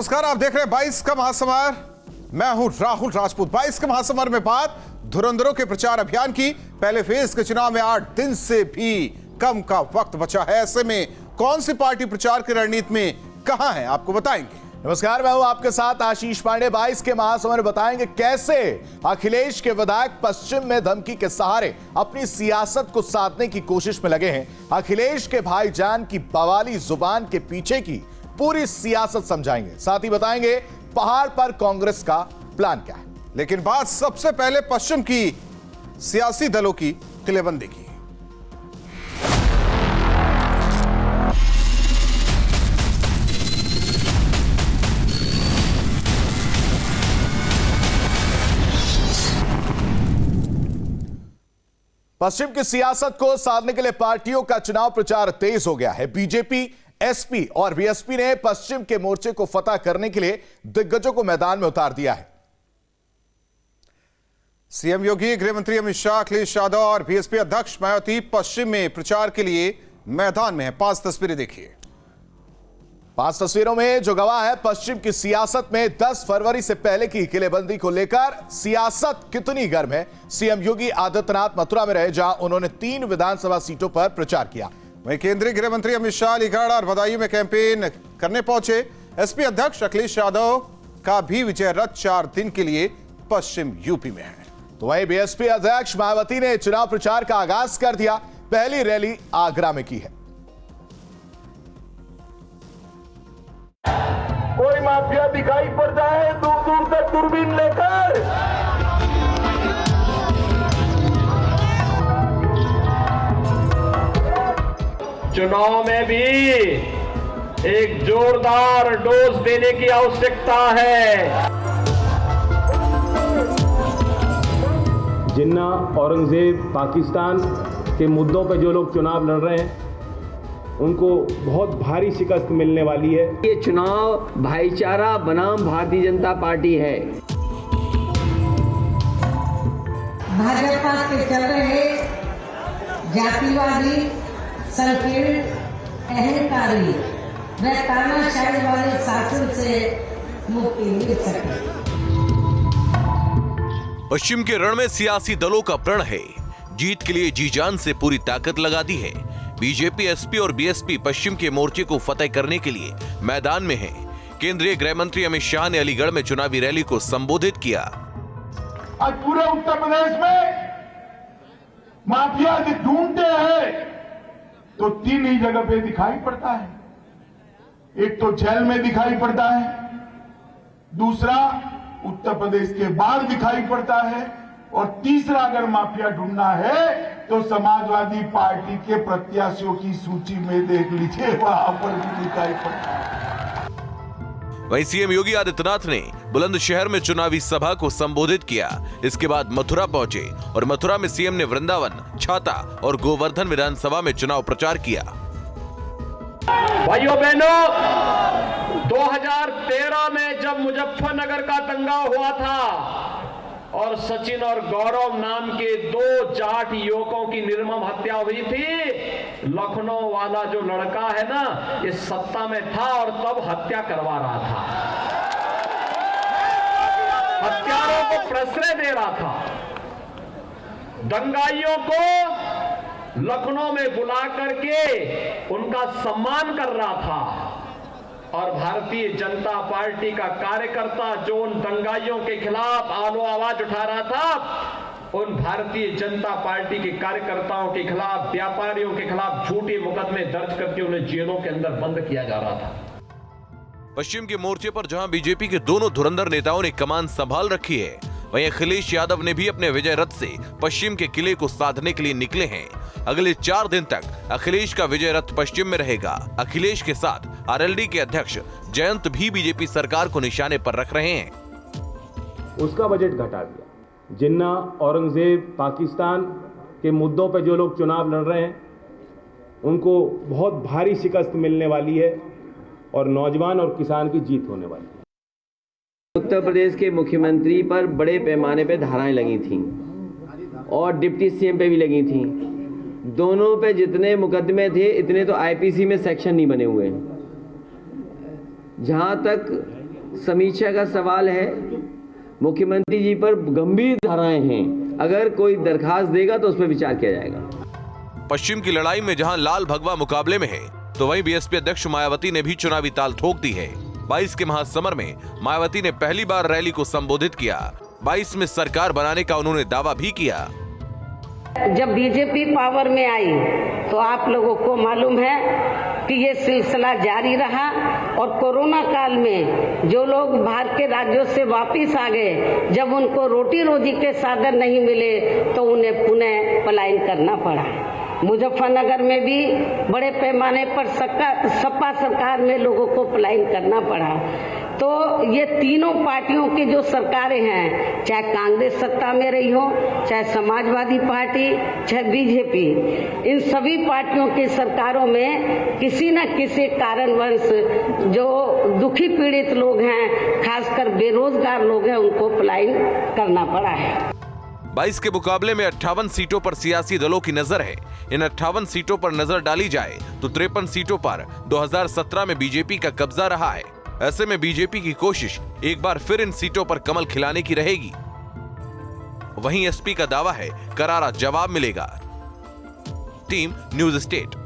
नमस्कार, आप देख रहे हैं 22 का महासमर। मैं हूं राहुल राजपूत। 22 के महासमर में बात धुरंधरों के प्रचार अभियान की। पहले फेज के चुनाव में 8 दिन से भी कम का वक्त बचा है। ऐसे में कौन सी पार्टी प्रचार की रणनीति में कहां है, आपको बताएंगे। नमस्कार, मैं हूं आपके साथ आशीष पांडे। 22 के महासमर बताएंगे कैसे अखिलेश के विधायक पश्चिम में धमकी के सहारे अपनी सियासत को साधने की कोशिश में लगे हैं। अखिलेश के भाईजान की बवाली जुबान के पीछे की पूरी सियासत समझाएंगे। साथ ही बताएंगे पहाड़ पर कांग्रेस का प्लान क्या है। लेकिन बात सबसे पहले पश्चिम की सियासी दलों की किलेबंदी की। पश्चिम की सियासत को साधने के लिए पार्टियों का चुनाव प्रचार तेज हो गया है। बीजेपी, एसपी और बीएसपी ने पश्चिम के मोर्चे को फतह करने के लिए दिग्गजों को मैदान में उतार दिया है। सीएम योगी, गृह मंत्री अमित शाह, अखिलेश यादव और बीएसपी अध्यक्ष मायावती पश्चिम में प्रचार के लिए मैदान में है। 5 तस्वीरें देखिए। 5 तस्वीरों में जो गवाह है पश्चिम की सियासत में 10 फरवरी से पहले की किलेबंदी को लेकर सियासत कितनी गर्म है। सीएम योगी आदित्यनाथ मथुरा में रहे, जहां उन्होंने 3 विधानसभा सीटों पर प्रचार किया। वहीं केंद्रीय गृह मंत्री अमित शाह अलीगढ़ और बदायूं में कैंपेन करने पहुंचे। एसपी अध्यक्ष अखिलेश यादव का भी विजय रथ 4 दिन के लिए पश्चिम यूपी में है। तो वहीं बीएसपी अध्यक्ष मायावती ने चुनाव प्रचार का आगाज कर दिया। पहली रैली आगरा में की है। कोई माफिया दिखाई पड़ता है दूर दूर तक दूरबीन लेकर, चुनाव में भी एक जोरदार डोज देने की आवश्यकता है। जिन्ना, औरंगजेब, पाकिस्तान के मुद्दों पर जो लोग चुनाव लड़ रहे हैं उनको बहुत भारी शिकस्त मिलने वाली है। ये चुनाव भाईचारा बनाम भारतीय जनता पार्टी है। भाजपा के चल रहे जातिवादी, संकीर्ण, अहंकारी व तानाशाही वाले शासन से मुक्ति मिल सके। पश्चिम के रण में सियासी दलों का प्रण है। जीत के लिए जी जान से पूरी ताकत लगा दी है। बीजेपी, एसपी और बीएसपी पश्चिम के मोर्चे को फतेह करने के लिए मैदान में हैं। केंद्रीय गृह मंत्री अमित शाह ने अलीगढ़ में चुनावी रैली को संबोधित किया। आज पूरे उत्तर प्रदेश में माफिया ढूंढते हैं तो 3 ही जगह पे दिखाई पड़ता है। एक तो जेल में दिखाई पड़ता है, दूसरा उत्तर प्रदेश के बाहर दिखाई पड़ता है, और तीसरा अगर माफिया ढूंढना है तो समाजवादी पार्टी के प्रत्याशियों की सूची में देख लीजिए, वहां पर भी दिखाई पड़ता है। वहीं सीएम योगी आदित्यनाथ ने बुलंदशहर में चुनावी सभा को संबोधित किया। इसके बाद मथुरा पहुंचे और मथुरा में सीएम ने वृंदावन, छाता और गोवर्धन विधानसभा में चुनाव प्रचार किया। भाइयों बहनों, 2013 में जब मुजफ्फरनगर का दंगा हुआ था और सचिन और गौरव नाम के 2 जाट युवकों की निर्मम हत्या हुई थी, लखनऊ वाला जो लड़का है ना, ये सत्ता में था और तब हत्या करवा रहा था, हत्यारों को प्रश्रय दे रहा था, दंगाइयों को लखनऊ में बुला करके उनका सम्मान कर रहा था। और भारतीय जनता पार्टी का कार्यकर्ता जो उन दंगाइयों के खिलाफ आलो आवाज उठा रहा था, उन भारतीय जनता पार्टी के कार्यकर्ताओं के खिलाफ, व्यापारियों के खिलाफ झूठे मुकदमे दर्ज करके उन्हें जेलों के अंदर बंद किया जा रहा था। पश्चिम के मोर्चे पर जहां बीजेपी के दोनों धुरंधर नेताओं ने कमान संभाल रखी है, वहीं अखिलेश यादव ने भी अपने विजय रथ से पश्चिम के किले को साधने के लिए निकले हैं। अगले 4 दिन तक अखिलेश का विजय रथ पश्चिम में रहेगा। अखिलेश के साथ आरएलडी के अध्यक्ष जयंत भी बीजेपी सरकार को निशाने पर रख रहे हैं। उसका बजट घटा दिया। जिन्ना, औरंगजेब, पाकिस्तान के मुद्दों पर जो लोग चुनाव लड़ रहे हैं उनको बहुत भारी शिकस्त मिलने वाली है और नौजवान और किसान की जीत होने वाली है। उत्तर प्रदेश के मुख्यमंत्री पर बड़े पैमाने पे धाराएं लगी थीं और डिप्टी सीएम पे भी लगी थीं। दोनों पे जितने मुकदमे थे इतने तो आईपीसी में सेक्शन नहीं बने हुए। जहां तक समीक्षा का सवाल है। मुख्यमंत्री जी पर गंभीर धाराएं हैं, अगर कोई दरखास्त देगा तो उस पर विचार किया जाएगा। पश्चिम की लड़ाई में जहां लाल भगवा मुकाबले में है, तो वहीं बीएसपी अध्यक्ष मायावती ने भी चुनावी ताल ठोक दी है। 22 के महासमर में मायावती ने पहली बार रैली को संबोधित किया। 22 में सरकार बनाने का उन्होंने दावा भी किया। जब बीजेपी पावर में आई तो आप लोगों को मालूम है कि ये सिलसिला जारी रहा और कोरोना काल में जो लोग बाहर के राज्यों से वापस आ गए, जब उनको रोटी रोजी के साधन नहीं मिले तो उन्हें पुनः पलायन करना पड़ा। मुजफ्फरनगर में भी बड़े पैमाने पर सपा सरकार में लोगों को पलायन करना पड़ा। तो ये तीनों पार्टियों की जो सरकारें हैं, चाहे कांग्रेस सत्ता में रही हो, चाहे समाजवादी पार्टी, चाहे बीजेपी, इन सभी पार्टियों की सरकारों में किसी न किसी कारणवश जो दुखी पीड़ित लोग हैं, खासकर बेरोजगार लोग हैं, उनको पलायन करना पड़ा है। 22 के मुकाबले में 58 सीटों पर सियासी दलों की नजर है। इन 58 सीटों पर नजर डाली जाए तो 53 सीटों पर 2017 में बीजेपी का कब्जा रहा है। ऐसे में बीजेपी की कोशिश एक बार फिर इन सीटों पर कमल खिलाने की रहेगी। वहीं एसपी का दावा है, करारा जवाब मिलेगा। Team news state.